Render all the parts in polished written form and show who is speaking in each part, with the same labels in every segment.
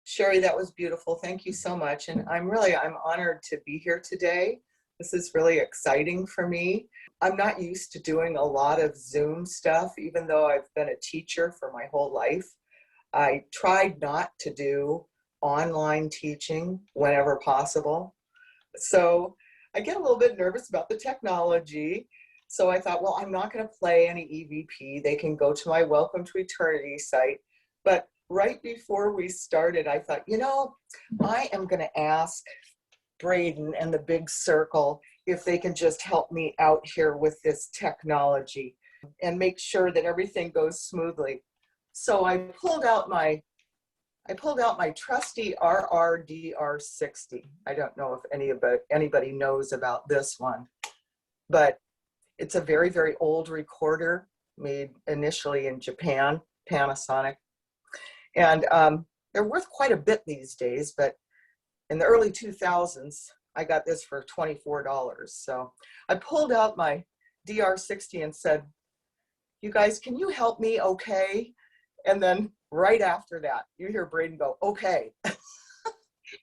Speaker 1: Sherry, that was beautiful. Thank you so much. And I'm honored to be here today. This is really exciting for me. I'm not used to doing a lot of Zoom stuff, even though I've been a teacher for my whole life. I tried not to do online teaching whenever possible. So I get a little bit nervous about the technology. So I thought, well, I'm not going to play any EVP. They can go to my Welcome to Eternity site. But right before we started, I thought, I am going to ask Braeden and the Big Circle if they can just help me out here with this technology and make sure that everything goes smoothly. So I pulled out my trusty RRDR60. I don't know if anybody knows about this one, but it's a very, very old recorder made initially in Japan, Panasonic. And they're worth quite a bit these days, but in the early 2000s, I got this for $24. So I pulled out my DR60 and said, you guys, can you help me okay? And then right after that, you hear Braeden go, okay.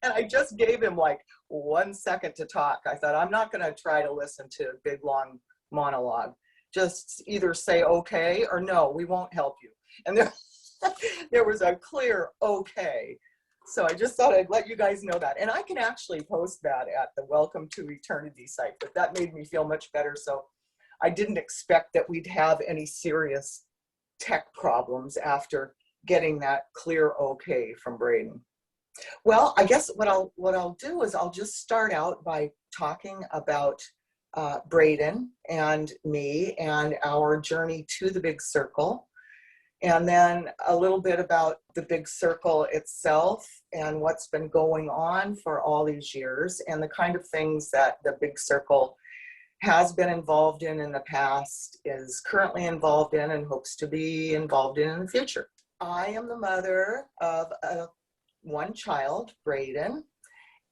Speaker 1: And I just gave him like 1 second to talk. I thought, I'm not going to try to listen to a big, long monologue. Just either say okay or no, we won't help you. And there was a clear okay. So I just thought I'd let you guys know that. And I can actually post that at the Welcome to Eternity site, but that made me feel much better. So I didn't expect that we'd have any serious tech problems after getting that clear okay from Braeden. Well, I guess what I'll do is I'll just start out by talking about Braeden and me and our journey to the Big Circle, and then a little bit about the Big Circle itself and what's been going on for all these years and the kind of things that the Big Circle has been involved in the past, is currently involved in, and hopes to be involved in the future. I am the mother of one child, Braeden,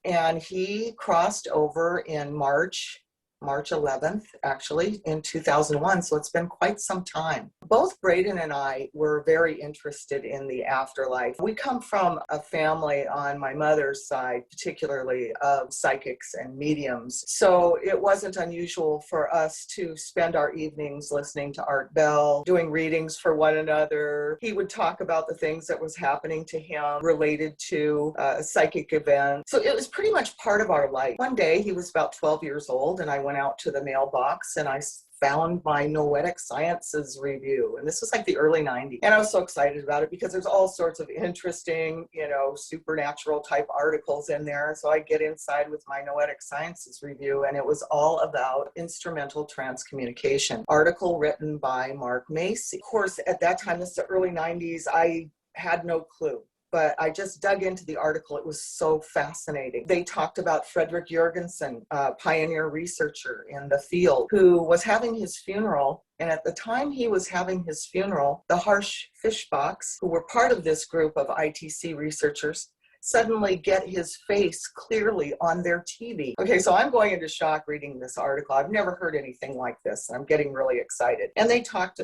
Speaker 1: and he crossed over in March 11th, actually, in 2001, so it's been quite some time. Both Braeden and I were very interested in the afterlife. We come from a family on my mother's side, particularly of psychics and mediums, so it wasn't unusual for us to spend our evenings listening to Art Bell, doing readings for one another. He would talk about the things that was happening to him related to psychic events, so it was pretty much part of our life. One day, he was about 12 years old, and I went out to the mailbox and I found my Noetic Sciences review. And this was like the early 90s. And I was so excited about it because there's all sorts of interesting, supernatural type articles in there. So I get inside with my Noetic Sciences review, and it was all about instrumental transcommunication. Article written by Mark Macy. Of course, at that time, this is the early 90s, I had no clue. But I just dug into the article. It was so fascinating. They talked about Frederick Jorgensen, a pioneer researcher in the field, who was having his funeral. And at the time he was having his funeral, the Harsh Fishbox, who were part of this group of ITC researchers, suddenly get his face clearly on their TV. Okay, so I'm going into shock reading this article. I've never heard anything like this, and I'm getting really excited. And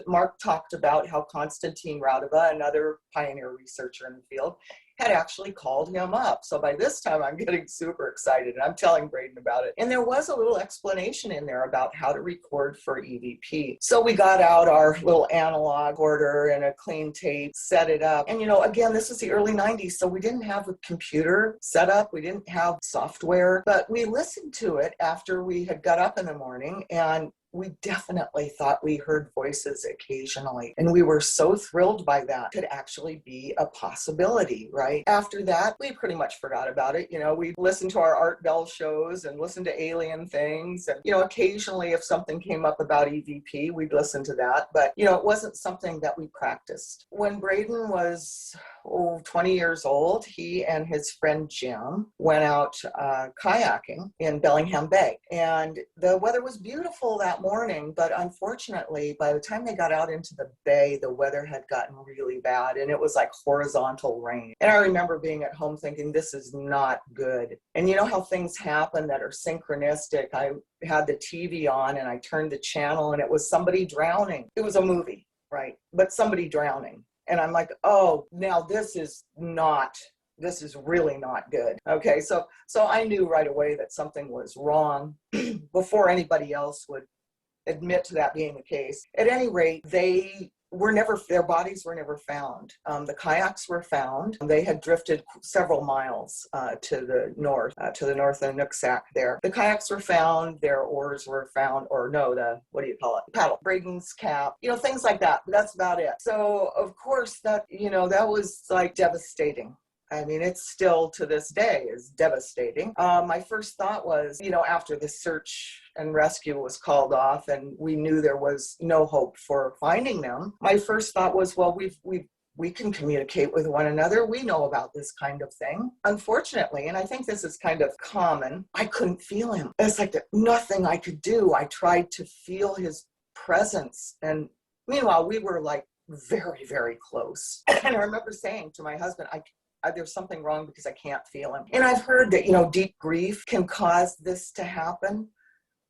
Speaker 1: Mark talked about how Konstantin Radova, another pioneer researcher in the field, had actually called him up. So by this time, I'm getting super excited, and I'm telling Braeden about it. And there was a little explanation in there about how to record for EVP. So we got out our little analog recorder and a clean tape, set it up. And again, this is the early 90s, so we didn't have a computer set up. We didn't have software, but we listened to it after we had got up in the morning, and we definitely thought we heard voices occasionally. And we were so thrilled by that. It could actually be a possibility, right? After that, we pretty much forgot about it. We listened to our Art Bell shows and listened to alien things. And, occasionally if something came up about EVP, we'd listen to that. But, it wasn't something that we practiced. When Braeden was 20 years old, he and his friend Jim went out kayaking in Bellingham Bay. And the weather was beautiful that morning, but unfortunately, by the time they got out into the bay, the weather had gotten really bad, and it was like horizontal rain. And I remember being at home thinking, this is not good. And you know how things happen that are synchronistic. I had the TV on and I turned the channel and it was somebody drowning. It was a movie, right? But somebody drowning. And I'm like, oh, now this is not this is really not good. Okay, so I knew right away that something was wrong before anybody else would admit to that being the case. At any rate, their bodies were never found. The kayaks were found. They had drifted several miles to the north of Nooksack there. The kayaks were found, their oars were found, or no, what do you call it? Paddle. Braden's cap, things like that. But that's about it. So of course that was like devastating. I mean, it's still to this day is devastating. My first thought was, after the search and rescue was called off and we knew there was no hope for finding them, my first thought was, well, we can communicate with one another. We know about this kind of thing. Unfortunately, and I think this is kind of common, I couldn't feel him. It's like nothing I could do. I tried to feel his presence. And meanwhile, we were like very, very close. And I remember saying to my husband, there's something wrong because I can't feel him. And I've heard that, deep grief can cause this to happen.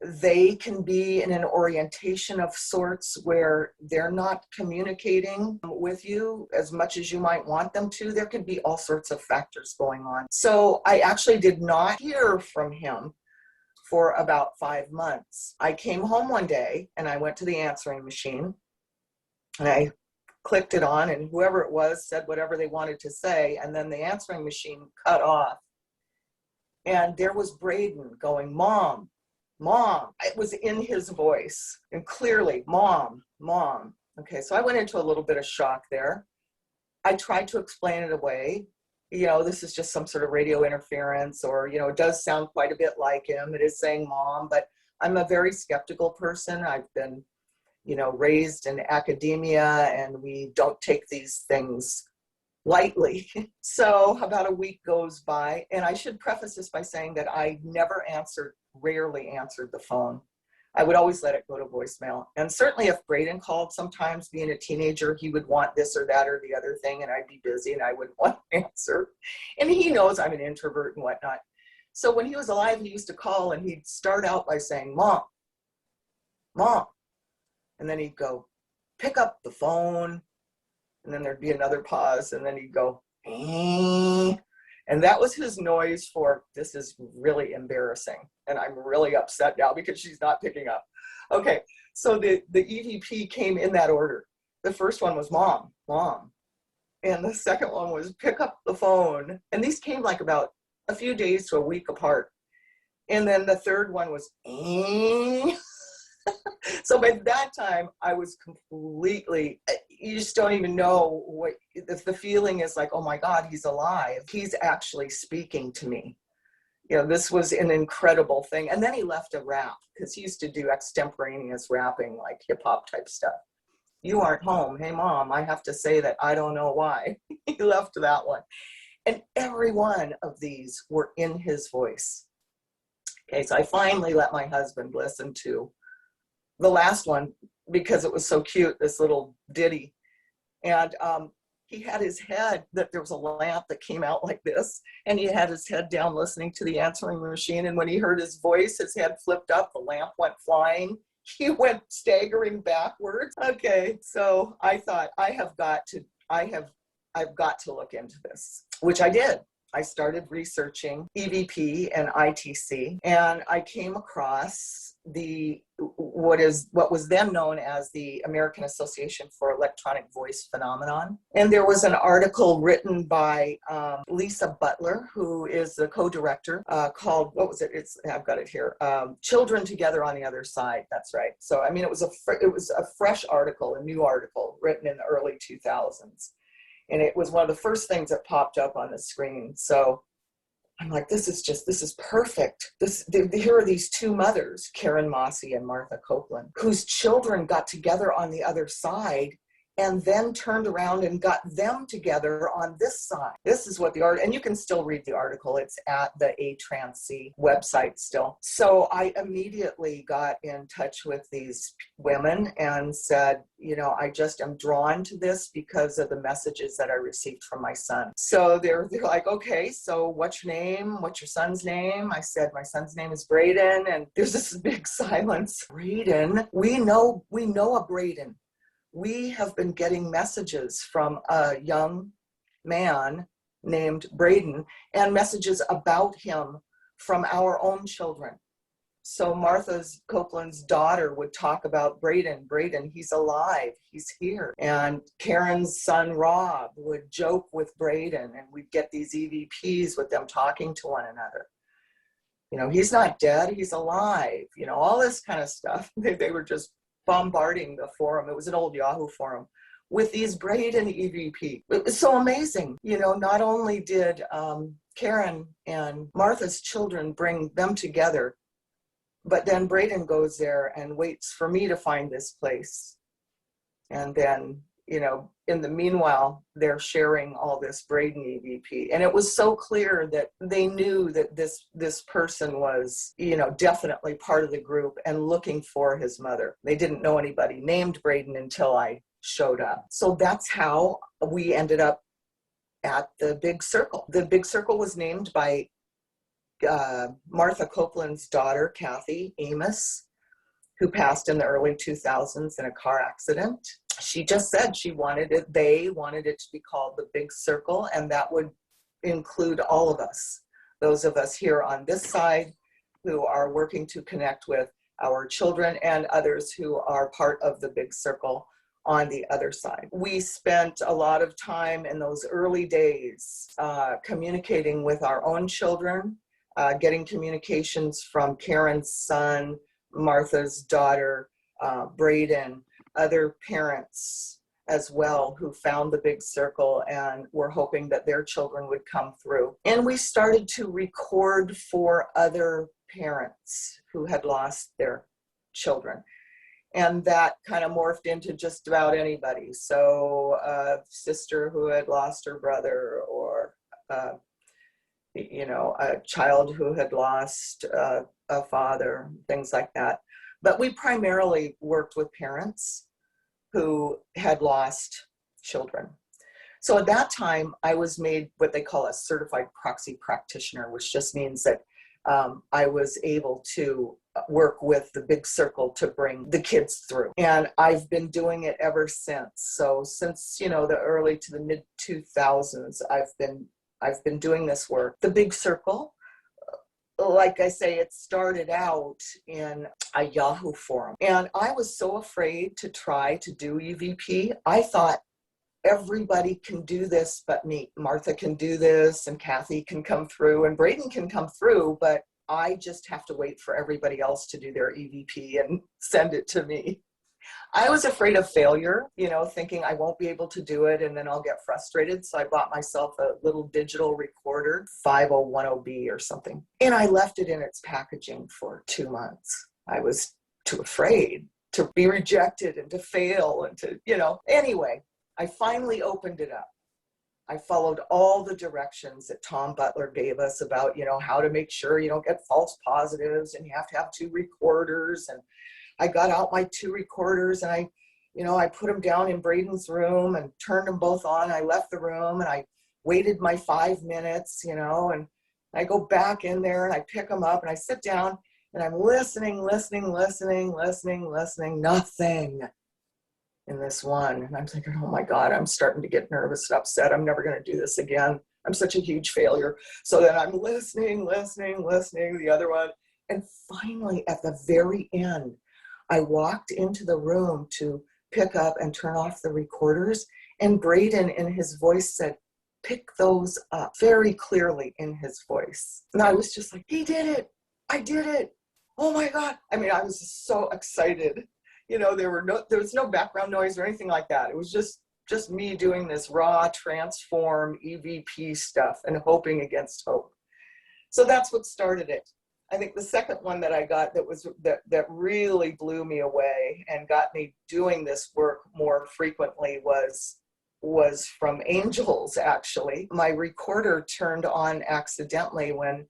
Speaker 1: They can be in an orientation of sorts where they're not communicating with you as much as you might want them to. There could be all sorts of factors going on. So I actually did not hear from him for about 5 months. I came home one day and I went to the answering machine and I clicked it on, and whoever it was said whatever they wanted to say, and then the answering machine cut off. And there was Braeden going, "Mom, Mom." It was in his voice, and clearly, "Mom, Mom." Okay, so I went into a little bit of shock there. I tried to explain it away. This is just some sort of radio interference, or, it does sound quite a bit like him. It is saying Mom, but I'm a very skeptical person. I've been raised in academia, and we don't take these things lightly. So about a week goes by, and I should preface this by saying that I rarely answered the phone. I would always let it go to voicemail. And certainly if Braeden called, sometimes being a teenager, he would want this or that or the other thing, and I'd be busy and I wouldn't want to answer. And he knows I'm an introvert and whatnot. So when he was alive, he used to call and he'd start out by saying, "Mom, Mom." And then he'd go, "Pick up the phone." And then there'd be another pause. And then he'd go, "Eh." And that was his noise for, this is really embarrassing. And I'm really upset now because she's not picking up. Okay, so the EVP came in that order. The first one was Mom, Mom. And the second one was pick up the phone. And these came like about a few days to a week apart. And then the third one was, eh. So by that time, I was completely, you just don't even know what, the feeling is like, oh my God, he's alive. He's actually speaking to me. This was an incredible thing. And then he left a rap, because he used to do extemporaneous rapping, like hip hop type stuff. "You aren't home. Hey, Mom, I have to say that I don't know why." He left that one. And every one of these were in his voice. Okay, so I finally let my husband listen to the last one because it was so cute, this little ditty. And he had his head, that there was a lamp that came out like this, and he had his head down listening to the answering machine. And when he heard his voice, his head flipped up, the lamp went flying. He went staggering backwards. Okay, so I thought I've got to look into this, which I did. I started researching EVP and ITC, and I came across what was then known as the American Association for Electronic Voice Phenomenon. And there was an article written by Lisa Butler, who is the co-director, called, what was it? I've got it here. Children Together on the Other Side. That's right. So, I mean, it was a fresh article, a new article written in the early 2000s. And it was one of the first things that popped up on the screen. So I'm like, this is perfect. Here are these two mothers, Karen Mossy and Martha Copeland, whose children got together on the other side and then turned around and got them together on this side. This is what the article, and you can still read the article. It's at the A-Trans-C website still. So I immediately got in touch with these women and said, I just am drawn to this because of the messages that I received from my son. So they're like, okay, so what's your name? What's your son's name? I said, my son's name is Braeden. And there's this big silence. Braeden? We know a Braeden. We have been getting messages from a young man named Braeden, and messages about him from our own children. So Martha's Copeland's daughter would talk about Braeden. Braeden, he's alive, he's here. And Karen's son Rob would joke with Braeden, and we'd get these EVPs with them talking to one another. You know, he's not dead, he's alive. You know, all this kind of stuff. They were just bombarding the forum. It was an old Yahoo forum with these Braeden EVP. It was so amazing. You know, not only did Karen and Martha's children bring them together, but then Braeden goes there and waits for me to find this place. And then, you know, in the meanwhile, they're sharing all this Braeden EVP. And it was so clear that they knew that this person was, you know, definitely part of the group and looking for his mother. They didn't know anybody named Braeden until I showed up. So that's how we ended up at the Big Circle. The Big Circle was named by Martha Copeland's daughter, Kathy Amos, who passed in the early 2000s in a car accident. She just said they wanted it to be called the Big Circle, and that would include all of us, those of us here on this side who are working to connect with our children, and others who are part of the Big Circle on the other side. We spent a lot of time in those early days communicating with our own children, getting communications from Karen's son, Martha's daughter, Braeden, other parents as well who found the Big Circle and were hoping that their children would come through. And we started to record for other parents who had lost their children. And that kind of morphed into just about anybody. So a sister who had lost her brother, or you know, a child who had lost a father, things like that. But we primarily worked with parents who had lost children. So at that time, I was made what they call a certified proxy practitioner, which just means that I was able to work with the Big Circle to bring the kids through. And I've been doing it ever since. So since, you know, the early to the mid 2000s, I've been doing this work. The Big Circle, like I say, it started out in a Yahoo forum. And I was so afraid to try to do EVP. I thought, everybody can do this but me. Martha can do this, and Kathy can come through, and Braeden can come through, but I just have to wait for everybody else to do their EVP and send it to me. I was afraid of failure, you know, thinking I won't be able to do it and then I'll get frustrated. So I bought myself a little digital recorder, 5010B or something. And I left it in its packaging for 2 months. I was too afraid to be rejected and to fail and to, you know, anyway, I finally opened it up. I followed all the directions that Tom Butler gave us about, you know, how to make sure you don't get false positives and you have to have 2 recorders. And I got out my 2 recorders and I put them down in Braeden's room and turned them both on. I left the room and I waited my 5 minutes, you know, and I go back in there and I pick them up and I sit down and I'm listening, nothing in this one. And I'm thinking, oh my God, I'm starting to get nervous and upset. I'm never going to do this again. I'm such a huge failure. So then I'm listening, the other one. And finally, at the very end, I walked into the room to pick up and turn off the recorders. And Braeden in his voice said, pick those up, very clearly in his voice. And I was just like, he did it. I did it. Oh my God. I mean, I was just so excited. You know, there was no background noise or anything like that. It was just me doing this raw transform EVP stuff and hoping against hope. So that's what started it. I think the second one that I got that really blew me away and got me doing this work more frequently was from angels, actually. My recorder turned on accidentally when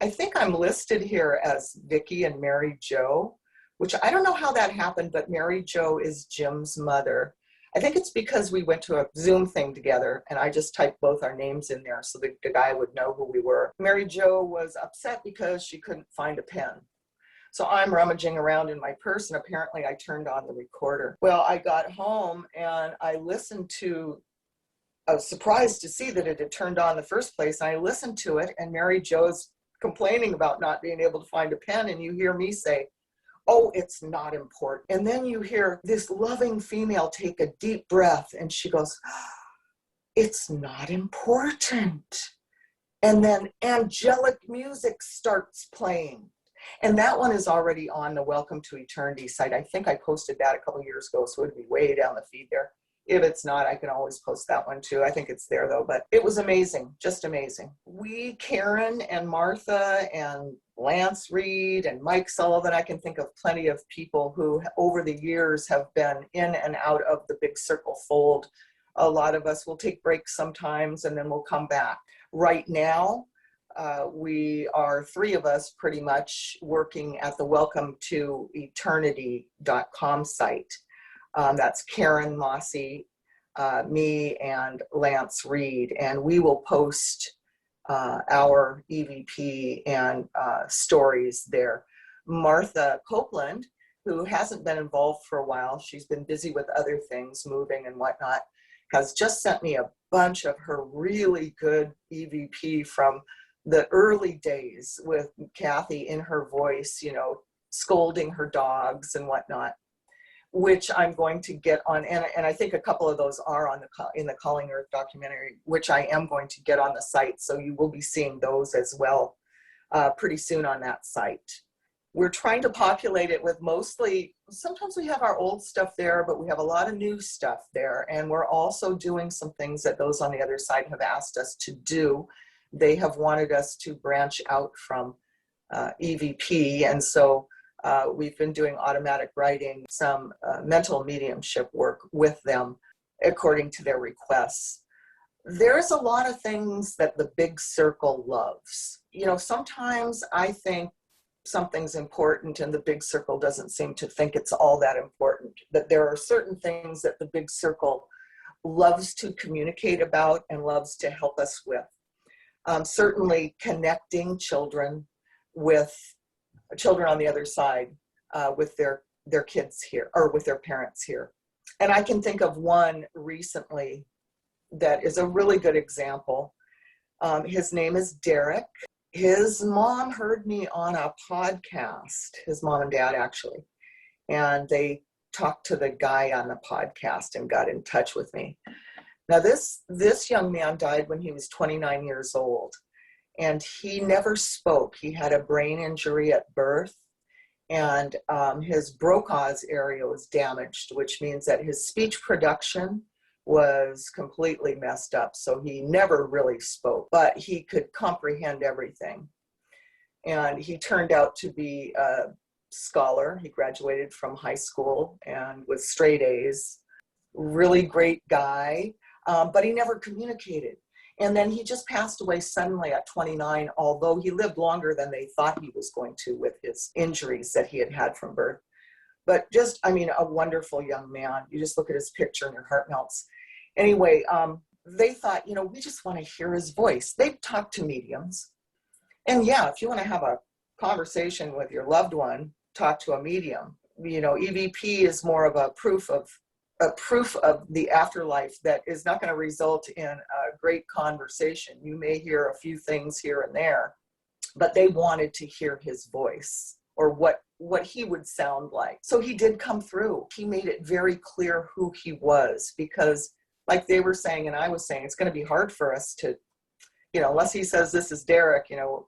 Speaker 1: I think I'm listed here as Vicky and Mary Jo, which I don't know how that happened, but Mary Jo is Jim's mother. I think it's because we went to a Zoom thing together and I just typed both our names in there so the guy would know who we were. Mary Jo was upset because she couldn't find a pen. So I'm rummaging around in my purse and apparently I turned on the recorder. Well, I got home and I listened to I was surprised to see that it had turned on the first place. And I listened to it, and Mary Jo's complaining about not being able to find a pen, and you hear me say, oh, it's not important. And then you hear this loving female take a deep breath, and she goes, it's not important. And then angelic music starts playing. And that one is already on the Welcome to Eternity site. I think I posted that a couple years ago, so it'd be way down the feed there. If it's not, I can always post that one too. I think it's there though, but it was amazing, just amazing. We, Karen and Martha and Lance Reed and Mike Sullivan, I can think of plenty of people who over the years have been in and out of the Big Circle fold. A lot of us will take breaks sometimes and then we'll come back. Right now, we are 3 of us pretty much working at the welcome to eternity.com site. That's Karen Mossy, me, and Lance Reed. And we will post our EVP and stories there. Martha Copeland, who hasn't been involved for a while, she's been busy with other things, moving and whatnot, has just sent me a bunch of her really good EVP from the early days with Kathy in her voice, you know, scolding her dogs and whatnot, which I'm going to get on, and I think a couple of those are on in the Calling Earth documentary, which I am going to get on the site, so you will be seeing those as well pretty soon on that site. We're trying to populate it with mostly, sometimes we have our old stuff there, but we have a lot of new stuff there, and we're also doing some things that those on the other side have asked us to do. They have wanted us to branch out from EVP, and so we've been doing automatic writing, some mental mediumship work with them according to their requests. There's a lot of things that the Big Circle loves. You know, sometimes I think something's important and the Big Circle doesn't seem to think it's all that important, that there are certain things that the Big Circle loves to communicate about and loves to help us with. Certainly connecting children with children on the other side with their kids here, or with their parents here. And I can think of one recently that is a really good example. His name is Derek. His mom heard me on a podcast, his mom and dad actually, and they talked to the guy on the podcast and got in touch with me. Now this young man died when he was 29 years old, and he never spoke. He had a brain injury at birth, and his Brokaw's area was damaged, which means that his speech production was completely messed up. So he never really spoke, but he could comprehend everything. And he turned out to be a scholar. He graduated from high school and with straight A's. Really great guy, but he never communicated. And then he just passed away suddenly at 29, although he lived longer than they thought he was going to with his injuries that he had had from birth. But just, I mean, a wonderful young man. You just look at his picture and your heart melts. Anyway, they thought, you know, we just want to hear his voice. They've talked to mediums. And yeah, if you want to have a conversation with your loved one, talk to a medium. You know, EVP is more of a proof of the afterlife that is not going to result in a great conversation. You may hear a few things here and there, but they wanted to hear his voice, or what he would sound like. So he did come through. He made it very clear who he was, because like they were saying, and I was saying, it's going to be hard for us to, you know, unless he says this is Derek, you know,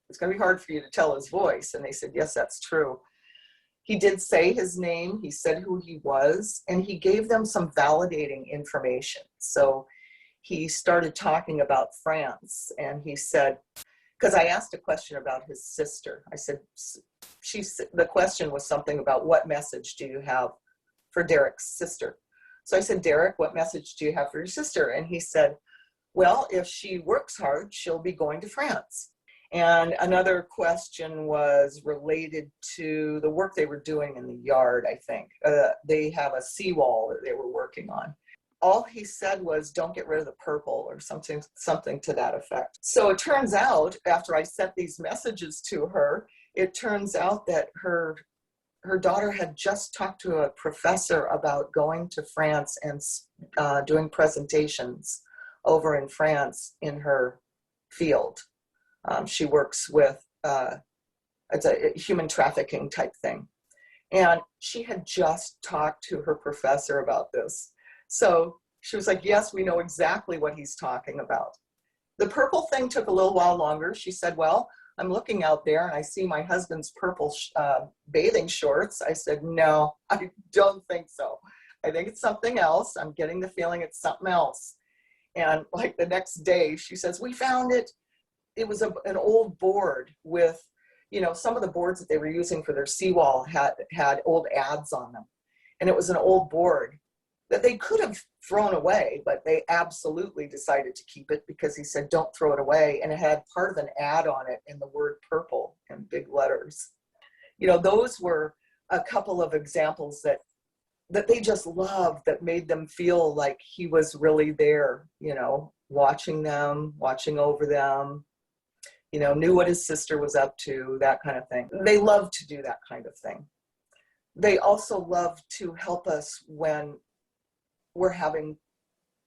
Speaker 1: it's going to be hard for you to tell his voice. And they said, yes, that's true. He did say his name, he said who he was, and he gave them some validating information. So he started talking about France, and he said, because I asked a question about his sister. I said, the question was something about what message do you have for Derek's sister? So I said, Derek, what message do you have for your sister? And he said, well, if she works hard, she'll be going to France. And another question was related to the work they were doing in the yard, I think. They have a seawall that they were working on. All he said was, don't get rid of the purple, or something to that effect. So it turns out, after I sent these messages to her, it turns out that her daughter had just talked to a professor about going to France and doing presentations over in France in her field. She works with, it's a human trafficking type thing. And she had just talked to her professor about this. So she was like, yes, we know exactly what he's talking about. The purple thing took a little while longer. She said, well, I'm looking out there and I see my husband's purple bathing shorts. I said, no, I don't think so. I think it's something else. I'm getting the feeling it's something else. And like the next day, she says, we found it. It was an old board with, you know, some of the boards that they were using for their seawall had old ads on them. And it was an old board that they could have thrown away, but they absolutely decided to keep it because he said, don't throw it away. And it had part of an ad on it in the word purple in big letters. You know, those were a couple of examples that they just loved, that made them feel like he was really there, you know, watching them, watching over them, you know, knew what his sister was up to, that kind of thing. They love to do that kind of thing. They also love to help us when we're having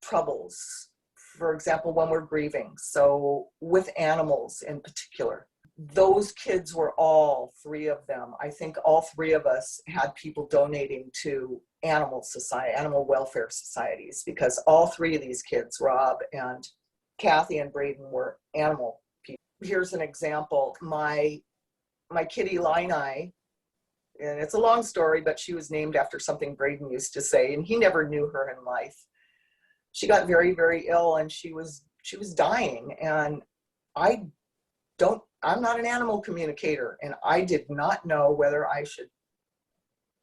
Speaker 1: troubles. For example, when we're grieving. So with animals in particular, those kids were all three of them. I think all three of us had people donating to animal welfare societies, because all three of these kids, Rob and Kathy and Braeden, were animal people. Here's an example. My kitty Linei, and it's a long story, but she was named after something Braeden used to say, and he never knew her in life. She got very, very ill, and she was dying, and I'm not an animal communicator, and I did not know whether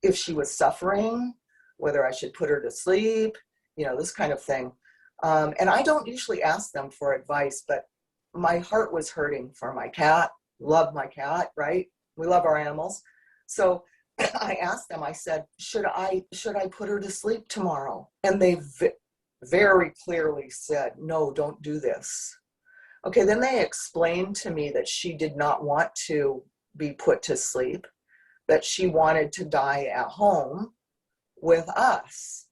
Speaker 1: if she was suffering, whether I should put her to sleep, you know, this kind of thing. And I don't usually ask them for advice, but my heart was hurting for my cat. Love my cat, right? We love our animals. So I asked them, I said, should I put her to sleep tomorrow? And they very clearly said, no, don't do this. Okay, then they explained to me that she did not want to be put to sleep, that she wanted to die at home with us.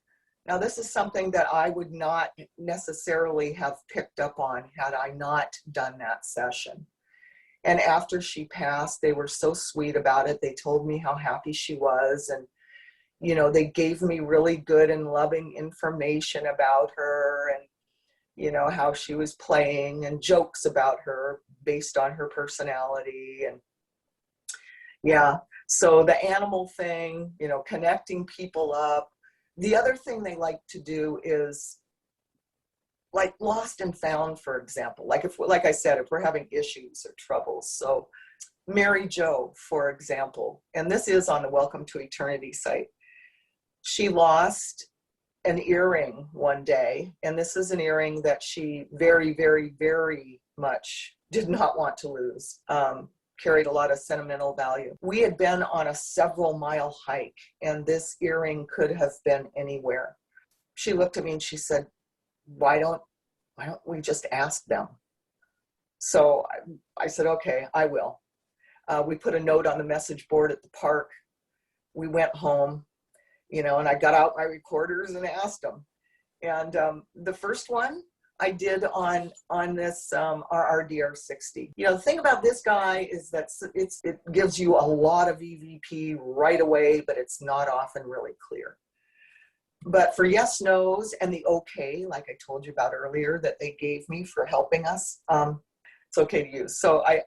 Speaker 1: Now, this is something that I would not necessarily have picked up on had I not done that session. And after she passed, they were so sweet about it. They told me how happy she was. And, you know, they gave me really good and loving information about her, and, you know, how she was playing, and jokes about her based on her personality. And yeah, so the animal thing, you know, connecting people up. The other thing they like to do is like lost and found, for example. Like I said, if we're having issues or troubles. So Mary Jo, for example, and this is on the Welcome to Eternity site. She lost an earring one day, and this is an earring that she very, very, very much did not want to lose. Carried a lot of sentimental value. We had been on a several-mile hike, and this earring could have been anywhere. She looked at me and she said, why don't we just ask them? So I said, okay, I will. We put a note on the message board at the park. We went home, you know, and I got out my recorders and asked them. And the first one I did on this RRDR60. You know, the thing about this guy is that it gives you a lot of EVP right away, but it's not often really clear. But for yes, no's, and the okay, like I told you about earlier, that they gave me for helping us, it's okay to use. So I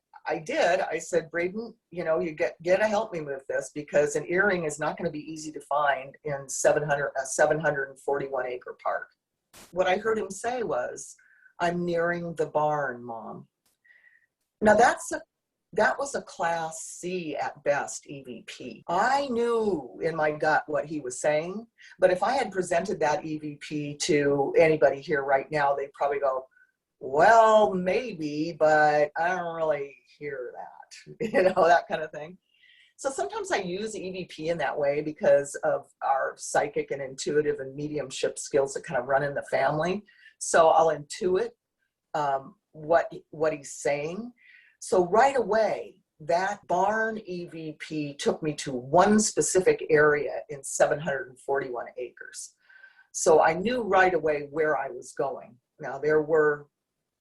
Speaker 1: said, Braeden, you know, you gotta help me with this, because an earring is not gonna be easy to find in a 741 acre park. What I heard him say was, I'm nearing the barn, Mom. Now that was a class C at best EVP. I knew in my gut what he was saying, but if I had presented that EVP to anybody here right now, they'd probably go, well, maybe, but I don't really hear that, you know, that kind of thing. So sometimes I use EVP in that way because of our psychic and intuitive and mediumship skills that kind of run in the family. So I'll intuit what he's saying. So right away, that barn EVP took me to one specific area in 741 acres. So I knew right away where I was going. Now there were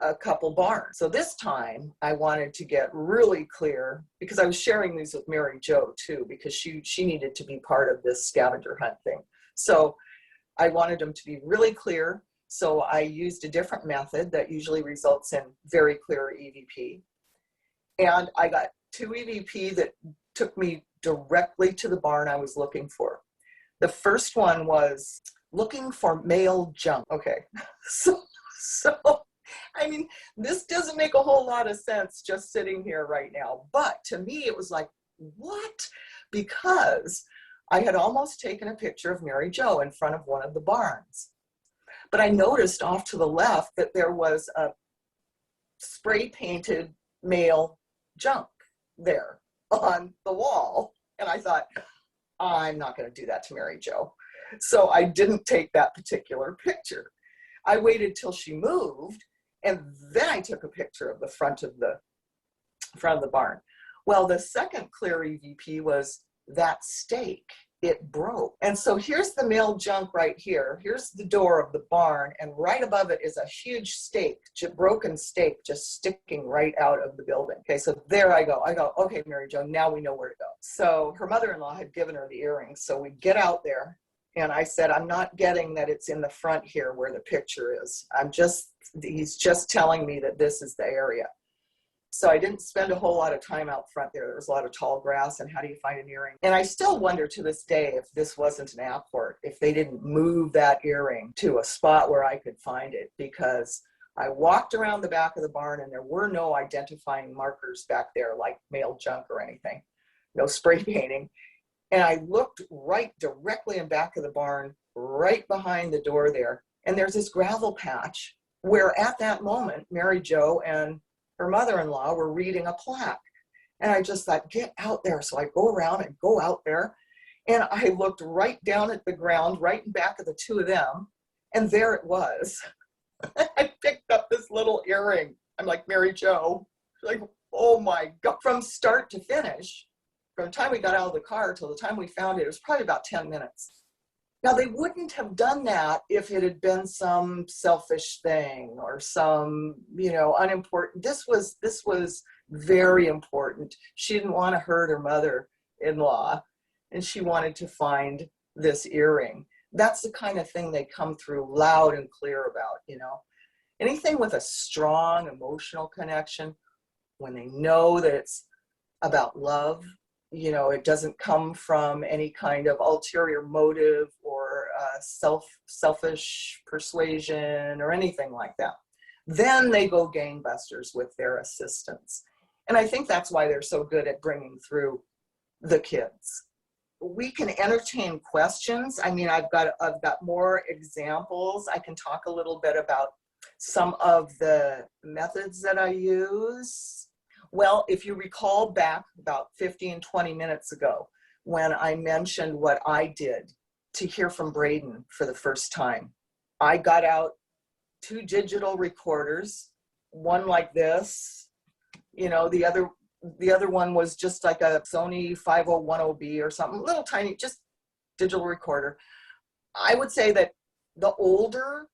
Speaker 1: a couple barns. So this time I wanted to get really clear, because I was sharing these with Mary Jo too, because she needed to be part of this scavenger hunt thing. So I wanted them to be really clear. So I used a different method that usually results in very clear EVP. And I got 2 EVP that took me directly to the barn I was looking for. The first one was looking for male junk. Okay, so I mean, this doesn't make a whole lot of sense just sitting here right now, but to me it was like, what? Because I had almost taken a picture of Mary Jo in front of one of the barns, but I noticed off to the left that there was a spray painted male junk there on the wall, and I thought, I'm not going to do that to Mary Jo. So I didn't take that particular picture. I waited till she moved, and then I took a picture of the front of the barn. Well, the second clear EVP was that stake. It broke. And so here's the male junk right here. Here's the door of the barn, and right above it is a huge stake, broken stake, just sticking right out of the building. Okay, so there I go. Okay, Mary Jo, now we know where to go. So her mother-in-law had given her the earrings. So we get out there, and I said, I'm not getting that it's in the front here where the picture is. He's just telling me that this is the area. So I didn't spend a whole lot of time out front there. There was a lot of tall grass, and how do you find an earring? And I still wonder to this day if this wasn't an apport, if they didn't move that earring to a spot where I could find it, because I walked around the back of the barn and there were no identifying markers back there like male junk or anything, no spray painting. And I looked right directly in back of the barn, right behind the door there, and there's this gravel patch where at that moment, Mary Jo and her mother-in-law were reading a plaque. And I just thought, get out there. So I go around and go out there, and I looked right down at the ground, right in back of the two of them, and there it was. I picked up this little earring. I'm like, Mary Jo, like, oh my God. From start to finish, from the time we got out of the car till the time we found it, it was probably about 10 minutes. Now, they wouldn't have done that if it had been some selfish thing or some, unimportant. This was very important. She didn't want to hurt her mother-in-law, and she wanted to find this earring. That's the kind of thing they come through loud and clear about, Anything with a strong emotional connection, when they know that it's about love, it doesn't come from any kind of ulterior motive or selfish persuasion or anything like that. Then they go gangbusters with their assistance. And I think that's why they're so good at bringing through the kids. We can entertain questions. I mean, I've got more examples. I can talk a little bit about some of the methods that I use. Well, if you recall back about 15, 20 minutes ago, when I mentioned what I did to hear from Braeden for the first time, I got out 2 digital recorders, one like this, the other one was just like a Sony 5010B or something, little tiny, just digital recorder. I would say that the older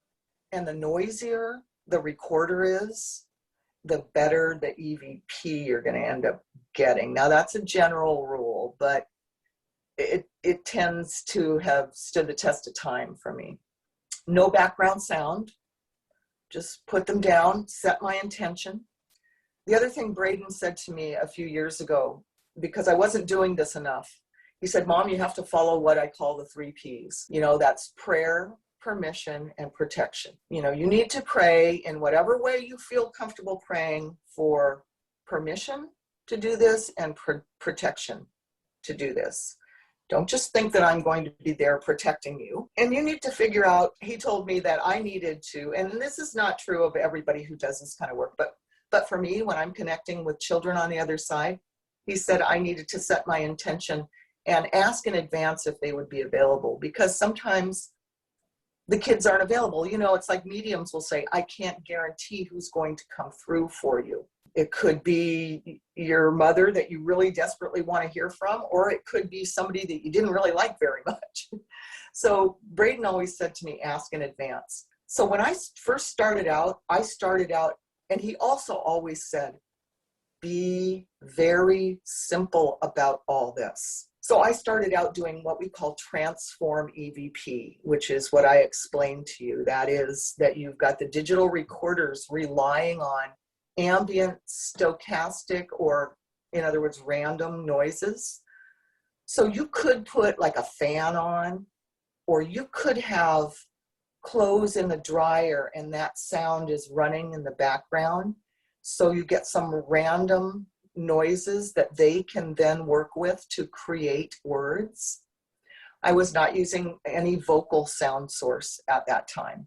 Speaker 1: and the noisier the recorder is, the better the EVP you're going to end up getting. Now, that's a general rule, but it tends to have stood the test of time for me. No background sound. Just put them down, set my intention. The other thing Braeden said to me a few years ago, because I wasn't doing this enough, he said, Mom, you have to follow what I call the 3 Ps. That's prayer, permission, and protection. You need to pray in whatever way you feel comfortable praying for permission to do this and protection to do this. Don't just think that I'm going to be there protecting you. And you need to figure out, he told me that I needed to, and this is not true of everybody who does this kind of work, but for me, when I'm connecting with children on the other side, he said I needed to set my intention and ask in advance if they would be available, because sometimes the kids aren't available. It's like mediums will say, I can't guarantee who's going to come through for you. It could be your mother that you really desperately want to hear from, or it could be somebody that you didn't really like very much. So Braeden always said to me, ask in advance. So when I first started out, and he also always said, be very simple about all this. So I started out doing what we call transform EVP, which is what I explained to you. That is that you've got the digital recorders relying on ambient, stochastic, or in other words, random noises. So you could put like a fan on, or you could have clothes in the dryer and that sound is running in the background. So you get some random noises that they can then work with to create words. I was not using any vocal sound source at that time.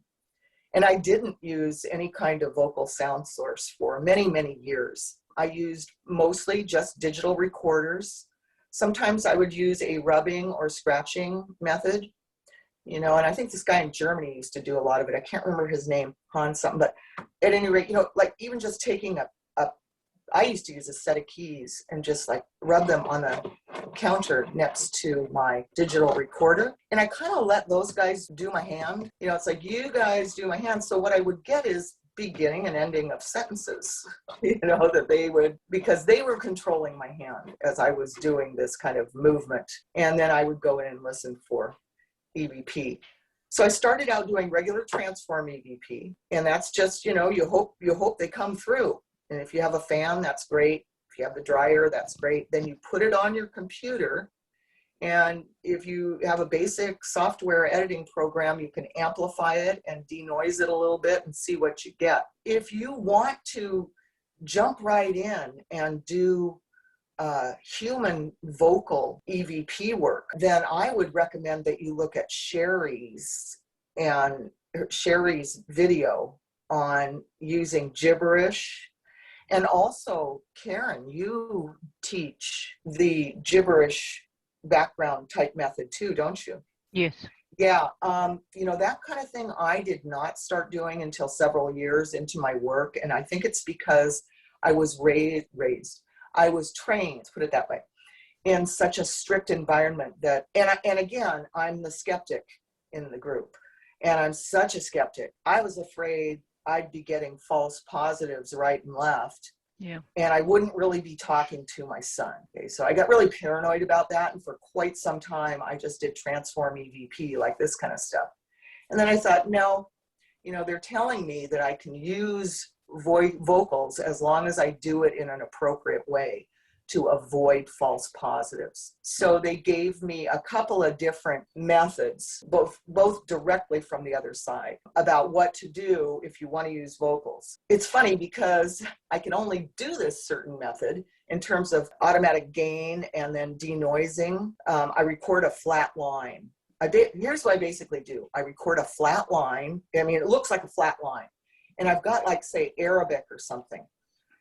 Speaker 1: And I didn't use any kind of vocal sound source for many, many years. I used mostly just digital recorders. Sometimes I would use a rubbing or scratching method, you know, and I think this guy in Germany used to do a lot of it. I can't remember his name, Hans something, but at any rate, you know, like even just taking I used to use a set of keys and just like rub them on the counter next to my digital recorder. And I kind of let those guys do my hand. You know, it's like, you guys do my hand. So what I would get is beginning and ending of sentences, you know, that they would, because they were controlling my hand as I was doing this kind of movement. And then I would go in and listen for EVP. So I started out doing regular transform EVP, and that's just, you know, you hope they come through. And if you have a fan, that's great. If you have the dryer, that's great. Then you put it on your computer. And if you have a basic software editing program, you can amplify it and denoise it a little bit and see what you get. If you want to jump right in and do human vocal EVP work, then I would recommend that you look at Sherry's video on using gibberish. And also, Karen, you teach the gibberish background type method too, don't you?
Speaker 2: Yes.
Speaker 1: Yeah, you know, that kind of thing I did not start doing until several years into my work. And I think it's because I was I was trained, let's put it that way, in such a strict environment that, and again, I'm the skeptic in the group. And I'm such a skeptic. I was afraid I'd be getting false positives right and left.
Speaker 2: Yeah.
Speaker 1: And I wouldn't really be talking to my son. Okay, so I got really paranoid about that. And for quite some time, I just did transform EVP, like this kind of stuff. And then I thought, no, you know, they're telling me that I can use vocals as long as I do it in an appropriate way to avoid false positives. So they gave me a couple of different methods, both directly from the other side, about what to do if you want to use vocals. It's funny because I can only do this certain method in terms of automatic gain and then denoising. I record a flat line. Here's what I basically do. I record a flat line. I mean, it looks like a flat line. And I've got, like, say, Arabic or something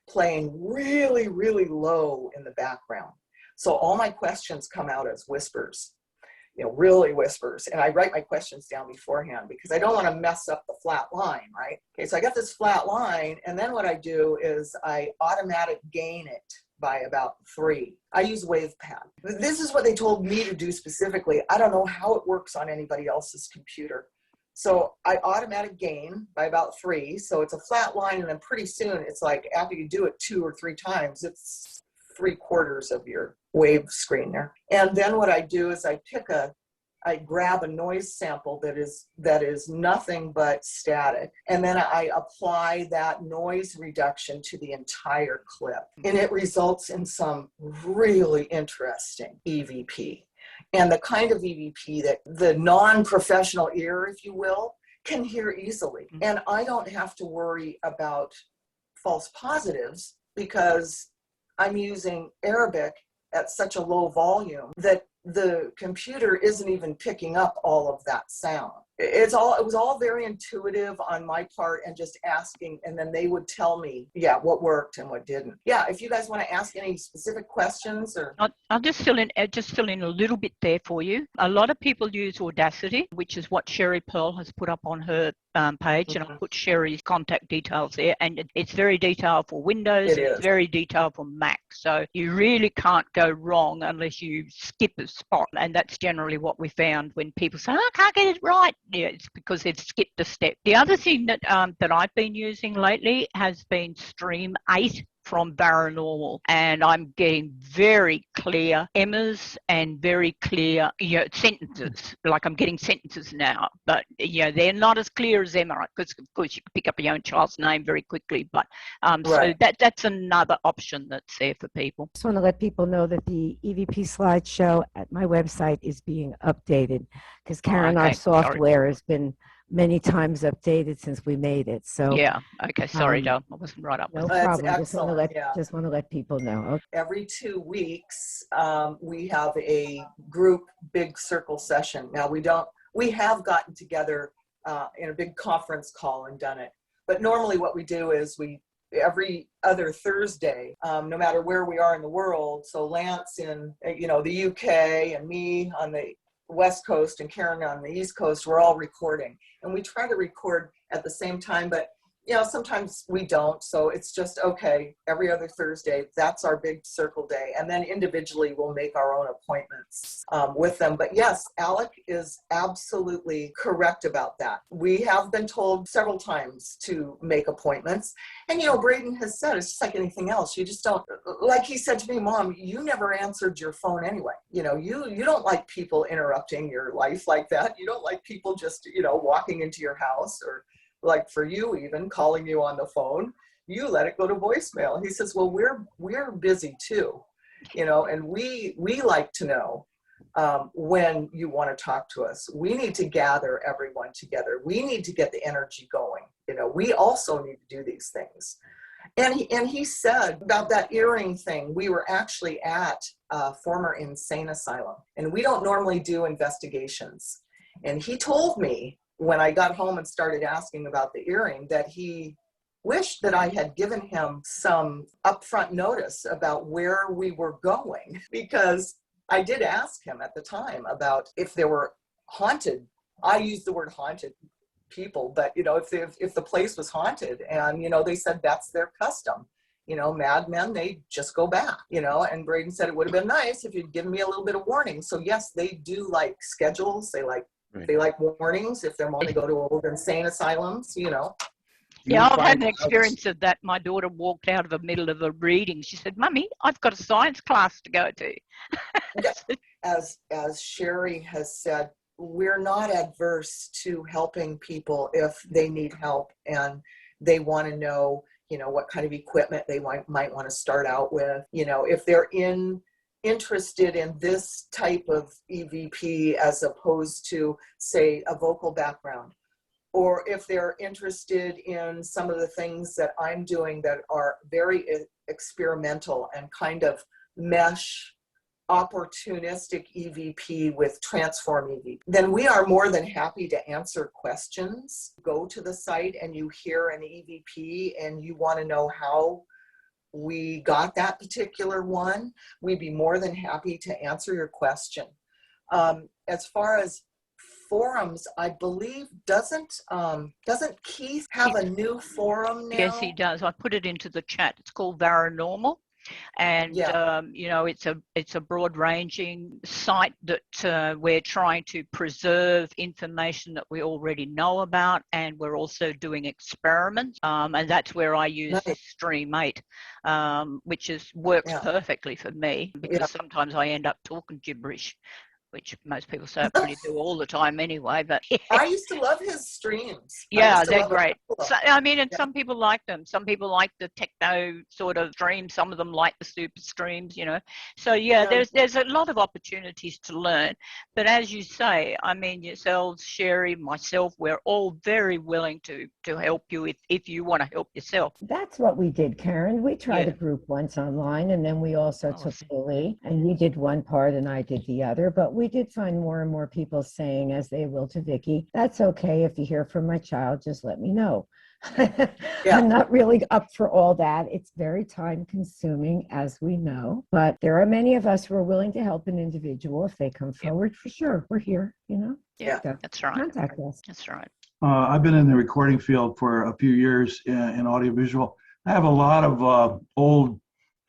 Speaker 1: playing really, really low in the background. So all my questions come out as whispers, you know, really whispers. And I write my questions down beforehand because I don't want to mess up the flat line, right? Okay, so I got this flat line, and then what I do is I automatic gain it by about 3. I use WavePad. This is what they told me to do specifically. I don't know how it works on anybody else's computer. So I automatic gain by about 3. So it's a flat line, and then pretty soon it's like after you do it 2 or 3 times, it's 3/4 of your wave screen there. And then what I do is I grab a noise sample that is nothing but static. And then I apply that noise reduction to the entire clip. And it results in some really interesting EVP. And the kind of EVP that the non-professional ear, if you will, can hear easily. And I don't have to worry about false positives because I'm using Arabic at such a low volume that the computer isn't even picking up all of that sound. It was all very intuitive on my part, and just asking, and then they would tell me, yeah, what worked and what didn't. Yeah, if you guys want to ask any specific questions, or
Speaker 2: I'll just fill in a little bit there for you. A lot of people use Audacity, which is what Sherry Pearl has put up on her page, and I'll put Sherry's contact details there. And it's very detailed for Windows,
Speaker 1: It
Speaker 2: and it's
Speaker 1: is.
Speaker 2: very detailed for Mac. So you really can't go wrong unless you skip a spot. And that's generally what we found when people say, "Oh, I can't get it right." Yeah, it's because they've skipped a step. The other thing that that I've been using lately has been Stream 8 from Paranormal, and I'm getting very clear Emmas and very clear, sentences. Like I'm getting sentences now, but they're not as clear as Emma, because of course you can pick up your own child's name very quickly. But so that's another option that's there for people.
Speaker 3: Just want to let people know that the EVP slideshow at my website is being updated, because Karen, our software has been many times updated since we made it. So
Speaker 2: yeah, okay, sorry, Dale, I wasn't right up.
Speaker 3: No
Speaker 1: That's
Speaker 3: problem.
Speaker 1: excellent.
Speaker 3: Just want to let people know. Okay.
Speaker 1: Every 2 weeks, we have a group big circle session. Now we have gotten together in a big conference call and done it. But normally what we do is every other Thursday, no matter where we are in the world. So Lance in, the UK, and me on the West Coast and Karen on the East Coast, we're all recording. And we try to record at the same time, but sometimes we don't. So it's just, okay, every other Thursday, that's our big circle day. And then individually we'll make our own appointments with them. But yes, Alec is absolutely correct about that. We have been told several times to make appointments. And, Braeden has said, it's just like anything else. You just don't, like he said to me, Mom, you never answered your phone anyway. You don't like people interrupting your life like that. You don't like people just, walking into your house, or like for you, even calling you on the phone. You let it go to voicemail. He says, well, we're busy too, and we like to know when you want to talk to us. We need to gather everyone together. We need to get the energy going. We also need to do these things. And he said about that earring thing, we were actually at a former insane asylum, and we don't normally do investigations. And he told me, when I got home and started asking about the earring, that he wished that I had given him some upfront notice about where we were going, because I did ask him at the time about if there were haunted, I used the word haunted people, but if the place was haunted, and they said that's their custom. Madmen, they just go back, and Braeden said it would have been nice if you'd given me a little bit of warning. So yes, they do like schedules. They like warnings if they're wanting to go to old insane asylums,
Speaker 2: Yeah, I've had an experience of that. My daughter walked out of the middle of a reading. She said, Mummy, I've got a science class to go to.
Speaker 1: As Sherry has said, we're not adverse to helping people if they need help and they want to know, what kind of equipment they might want to start out with. If they're interested in this type of EVP as opposed to, say, a vocal background, or if they're interested in some of the things that I'm doing that are very experimental and kind of mesh opportunistic EVP with transform EVP, then we are more than happy to answer questions. Go to the site and you hear an EVP and you want to know how we got that particular one, we'd be more than happy to answer your question. As far as forums, I believe, doesn't Keith have a new forum now?
Speaker 2: Yes, he does. I put it into the chat. It's called Paranormal. And it's a broad-ranging site that we're trying to preserve information that we already know about, and we're also doing experiments, and that's where I use Stream 8, which works perfectly for me, because sometimes I end up talking gibberish, which most people say I pretty do all the time anyway. But
Speaker 1: I used to love his streams.
Speaker 2: Yeah, they're great. So, and some people like them. Some people like the techno sort of streams. Some of them like the super streams, So there's a lot of opportunities to learn. But as you say, yourselves, Sherry, myself, we're all very willing to help you if you want to help yourself.
Speaker 3: That's what we did, Karen. We tried a group once online, and then we also took the lead, and you did one part and I did the other. But we did find more and more people saying, as they will to Vicky, that's okay. If you hear from my child, just let me know. I'm not really up for all that. It's very time consuming, as we know, but there are many of us who are willing to help an individual if they come forward. For sure, we're here,
Speaker 2: Yeah, that's right.
Speaker 3: Contact us.
Speaker 2: That's right.
Speaker 4: I've been in the recording field for a few years in audiovisual. I have a lot of old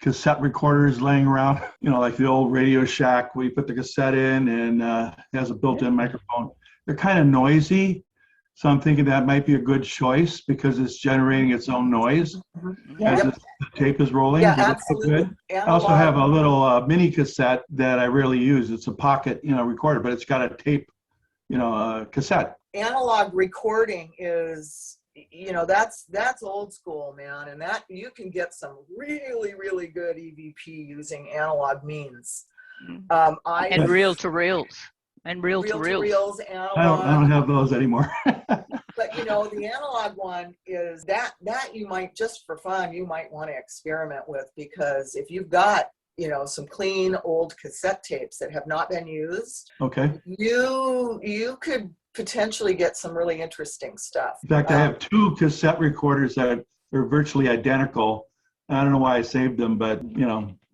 Speaker 4: cassette recorders laying around, like the old Radio Shack where you put the cassette in and it has a built-in microphone. They're kind of noisy. So I'm thinking that might be a good choice because it's generating its own noise as the tape is rolling.
Speaker 1: Yeah,
Speaker 4: Does it
Speaker 1: absolutely.
Speaker 4: feel good? I also have a little mini cassette that I rarely use. It's a pocket, recorder, but it's got a tape, cassette.
Speaker 1: Analog recording is, that's old school, man. And that you can get some really, really good EVP using analog means.
Speaker 2: And reel to reels. And reel to reels.
Speaker 1: Analog.
Speaker 4: I don't have those anymore.
Speaker 1: But the analog one is that you might, just for fun, you might want to experiment with, because if you've got some clean old cassette tapes that have not been used,
Speaker 4: okay,
Speaker 1: you could potentially get some really interesting stuff.
Speaker 4: In fact, I have 2 cassette recorders that are virtually identical. I don't know why I saved them, but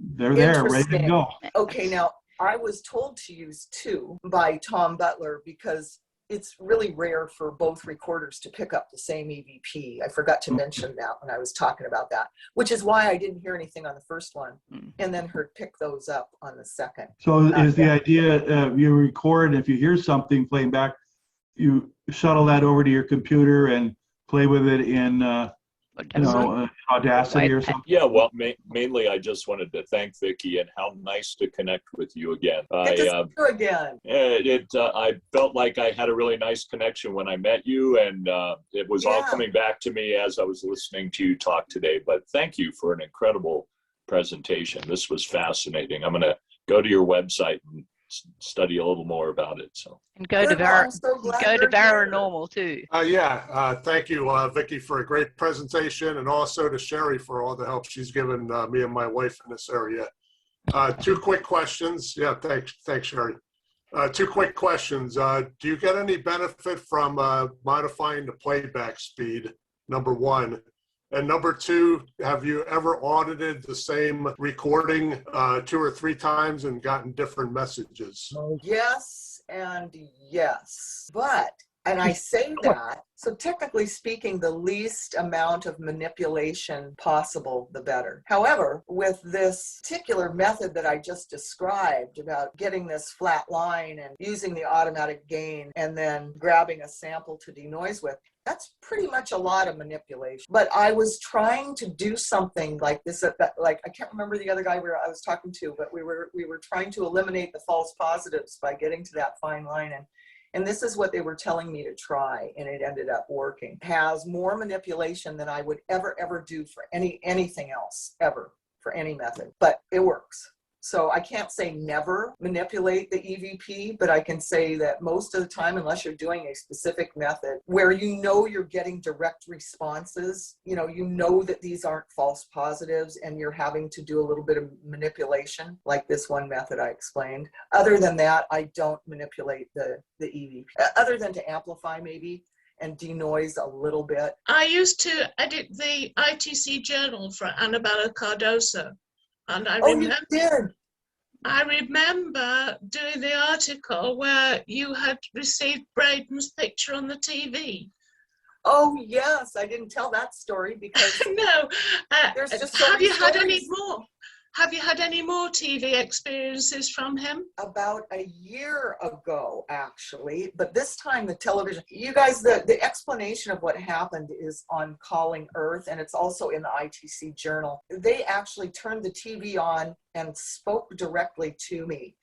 Speaker 4: they're there, ready to go.
Speaker 1: Okay, now I was told to use 2 by Tom Butler because it's really rare for both recorders to pick up the same EVP. I forgot to mention that when I was talking about that, which is why I didn't hear anything on the first one and then heard pick those up on the second.
Speaker 4: So is the idea you record, if you hear something playing back, you shuttle that over to your computer and play with it in Audacity or something?
Speaker 5: Yeah, well, mainly I just wanted to thank Vicky, and how nice to connect with you again. I felt like I had a really nice connection when I met you, and it was all coming back to me as I was listening to you talk today. But thank you for an incredible presentation. This was fascinating. I'm going to go to your website and study a little more about it.
Speaker 2: And go to Paranormal too.
Speaker 6: Thank you, Vicky, for a great presentation, and also to Sherry for all the help she's given me and my wife in this area. 2 quick questions. Yeah, thanks, Sherry. 2 quick questions. Do you get any benefit from modifying the playback speed? Number 1. And number 2, have you ever audited the same recording 2 or 3 times and gotten different messages?
Speaker 1: Yes and yes. And I say that, so technically speaking, the least amount of manipulation possible, the better. However, with this particular method that I just described about getting this flat line and using the automatic gain and then grabbing a sample to denoise with, that's pretty much a lot of manipulation. But I was trying to do something like this, like I can't remember the other guy I was talking to, but we were trying to eliminate the false positives by getting to that fine line. And this is what they were telling me to try, and it ended up working. Has more manipulation than I would ever do for anything else, ever, for any method, but it works. So I can't say never manipulate the EVP, but I can say that most of the time, unless you're doing a specific method where you're getting direct responses, you know that these aren't false positives and you're having to do a little bit of manipulation, like this one method I explained. Other than that, I don't manipulate the EVP, other than to amplify maybe and denoise a little bit.
Speaker 7: I used to edit the ITC journal for Annabella Cardoso. And I remember doing the article where you had received Braeden's picture on the TV.
Speaker 1: Oh yes, I didn't tell that story because
Speaker 7: no.
Speaker 1: There's just so
Speaker 7: have you
Speaker 1: stories.
Speaker 7: had any more? Have you had any more TV experiences from him?
Speaker 1: About a year ago, actually, but this time the television. You guys, the explanation of what happened is on Calling Earth, and it's also in the ITC journal. They actually turned the TV on and spoke directly to me.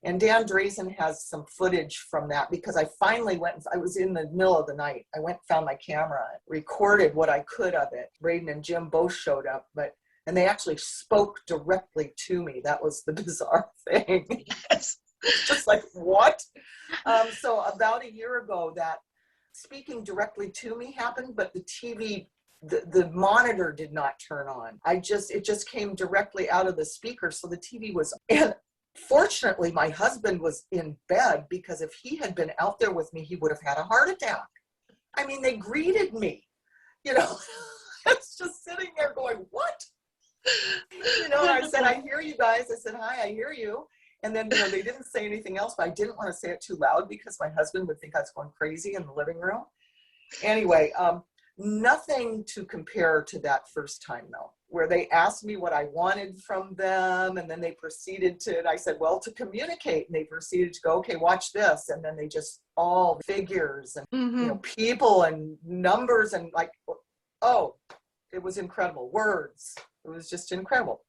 Speaker 1: And Dan Drazen has some footage from that because I finally I was in the middle of the night. I went and found my camera, recorded what I could of it. Braeden and Jim both showed up, and they actually spoke directly to me. That was the bizarre thing.
Speaker 7: Yes.
Speaker 1: Just like, what? So about a year ago, that speaking directly to me happened, but the TV, the monitor did not turn on. It just came directly out of the speaker. So the TV was, and fortunately, my husband was in bed because if he had been out there with me, he would have had a heart attack. I mean, they greeted me, It's just sitting there going, what? And I said, I hear you guys. I said, hi, I hear you. And then, they didn't say anything else, but I didn't want to say it too loud because my husband would think I was going crazy in the living room. Anyway, nothing to compare to that first time though, where they asked me what I wanted from them, and then they proceeded to, and I said, well, to communicate, and they proceeded to go, okay, watch this, and then they just all figures and you know, people and numbers and like, oh, it was incredible. Words, it was just incredible.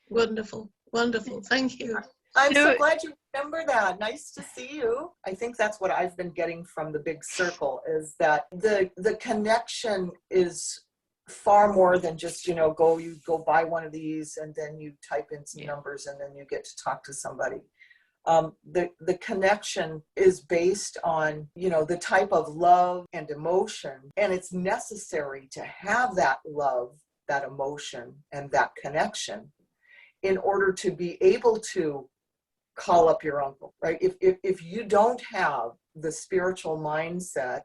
Speaker 7: Wonderful, wonderful. Thank you.
Speaker 1: I'm so glad you remember that. Nice to see you. I think that's what I've been getting from the big circle, is that the connection is far more than just, you know, you go buy one of these and then you type in some numbers and then you get to talk to somebody. The connection is based on, you know, the type of love and emotion, and it's necessary to have that love, that emotion, and that connection in order to be able to call up your uncle, right? If you don't have the spiritual mindset,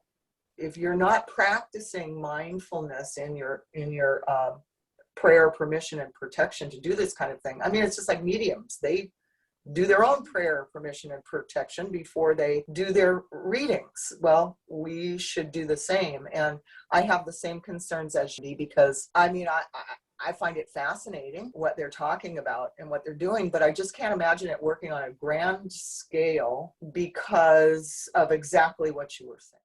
Speaker 1: if you're not practicing mindfulness in your prayer, permission, and protection to do this kind of thing. I mean, it's just like mediums. They do their own prayer, permission, and protection before they do their readings. Well, we should do the same. And I have the same concerns as you, because I mean, I find it fascinating what they're talking about and what they're doing, but I just can't imagine it working on a grand scale because of exactly what you were saying.